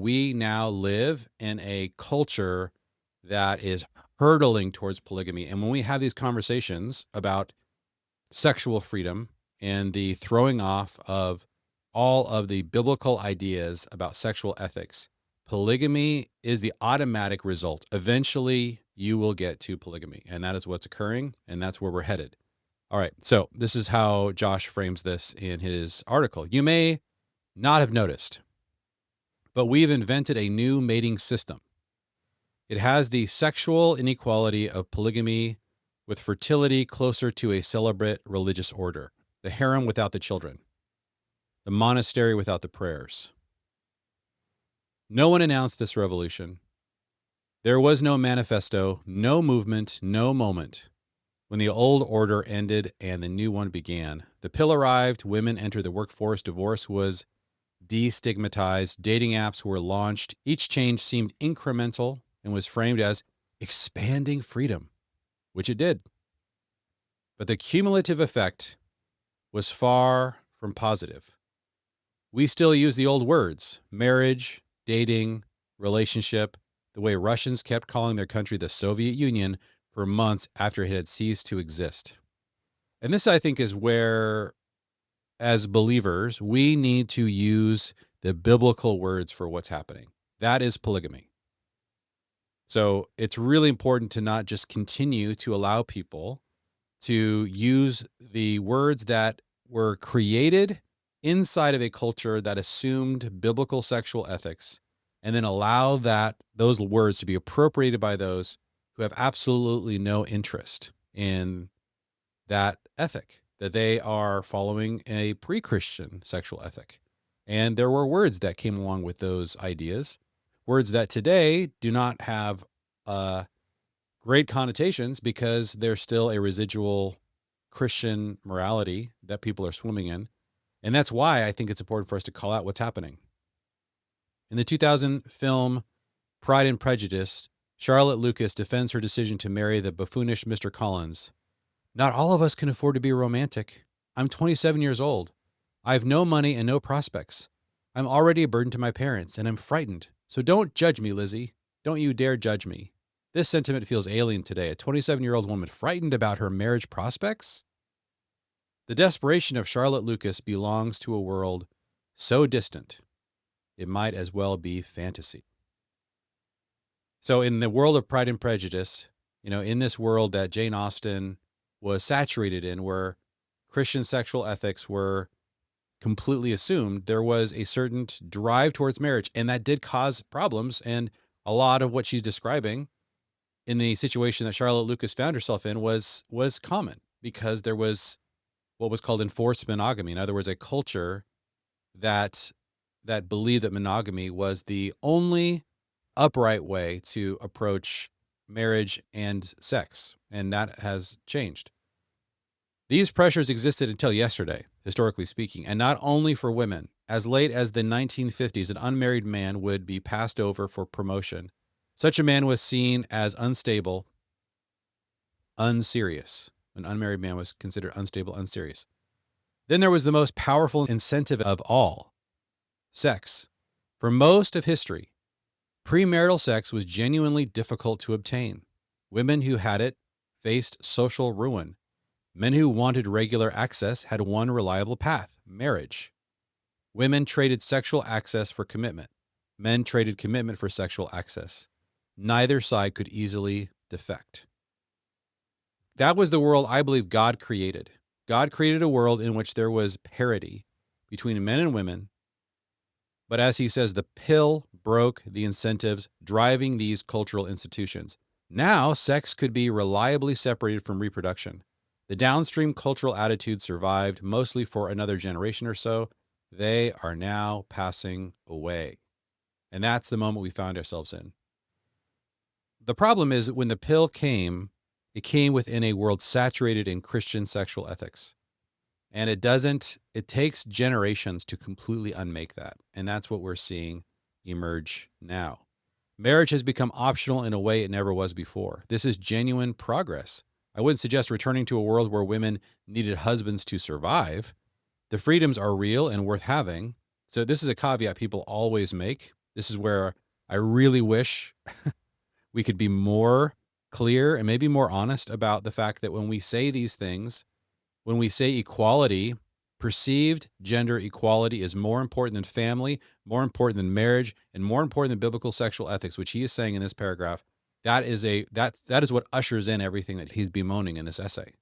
we now live in a culture that is hurtling towards polygamy. And when we have these conversations about sexual freedom and the throwing off of all of the biblical ideas about sexual ethics, polygamy is the automatic result. Eventually, you will get to polygamy, and that is what's occurring, and that's where we're headed. All right, so this is how Josh frames this in his article. You may not have noticed, but we've invented a new mating system. It has the sexual inequality of polygamy with fertility closer to a celibate religious order, the harem without the children, the monastery without the prayers. No one announced this revolution. There was no manifesto, no movement, no moment. When the old order ended and the new one began, the pill arrived, women entered the workforce, divorce was destigmatized, dating apps were launched. Each change seemed incremental and was framed as expanding freedom, which it did. But the cumulative effect was far from positive. We still use the old words, marriage, dating, relationship, the way Russians kept calling their country the Soviet Union for months after it had ceased to exist. And this, I think, is where, as believers, we need to use the biblical words for what's happening. That is polygamy. So it's really important to not just continue to allow people to use the words that were created inside of a culture that assumed biblical sexual ethics, and then allow those words to be appropriated by those who have absolutely no interest in that ethic, that they are following a pre-Christian sexual ethic. And there were words that came along with those ideas, words that today do not have great connotations because there's still a residual Christian morality that people are swimming in. And that's why I think it's important for us to call out what's happening. In the 2000 film Pride and Prejudice, Charlotte Lucas defends her decision to marry the buffoonish Mr. Collins. Not all of us can afford to be romantic. I'm 27 years old. I have no money and no prospects. I'm already a burden to my parents, and I'm frightened. So don't judge me, Lizzie. Don't you dare judge me. This sentiment feels alien today. A 27-year-old woman frightened about her marriage prospects? The desperation of Charlotte Lucas belongs to a world so distant, it might as well be fantasy. So in the world of Pride and Prejudice, in this world that Jane Austen was saturated in, where Christian sexual ethics were completely assumed, there was a certain drive towards marriage, and that did cause problems. And a lot of what she's describing in the situation that Charlotte Lucas found herself in was common, because there was what was called enforced monogamy. In other words, a culture that believed that monogamy was the only upright way to approach marriage and sex, and that has changed. These pressures existed until yesterday, historically speaking, and not only for women. As late as the 1950s, an unmarried man would be passed over for promotion. Such a man was seen as unstable, unserious. An unmarried man was considered unstable, unserious. Then there was the most powerful incentive of all, sex. For most of history, premarital sex was genuinely difficult to obtain. Women who had it faced social ruin. Men who wanted regular access had one reliable path, marriage. Women traded sexual access for commitment. Men traded commitment for sexual access. Neither side could easily defect. That was the world I believe God created. God created a world in which there was parity between men and women. But as he says, the pill broke the incentives driving these cultural institutions. Now, sex could be reliably separated from reproduction. The downstream cultural attitudes survived mostly for another generation or so. They are now passing away. And that's the moment we found ourselves in. The problem is that when the pill came, it came within a world saturated in Christian sexual ethics. And it takes generations to completely unmake that. And that's what we're seeing emerge now. Marriage has become optional in a way it never was before. This is genuine progress. I wouldn't suggest returning to a world where women needed husbands to survive. The freedoms are real and worth having. So this is a caveat people always make. This is where I really wish we could be more clear and maybe more honest about the fact that when we say these things, when we say equality, perceived gender equality is more important than family, more important than marriage, and more important than biblical sexual ethics, which he is saying in this paragraph. That is what ushers in everything that he's bemoaning in this essay.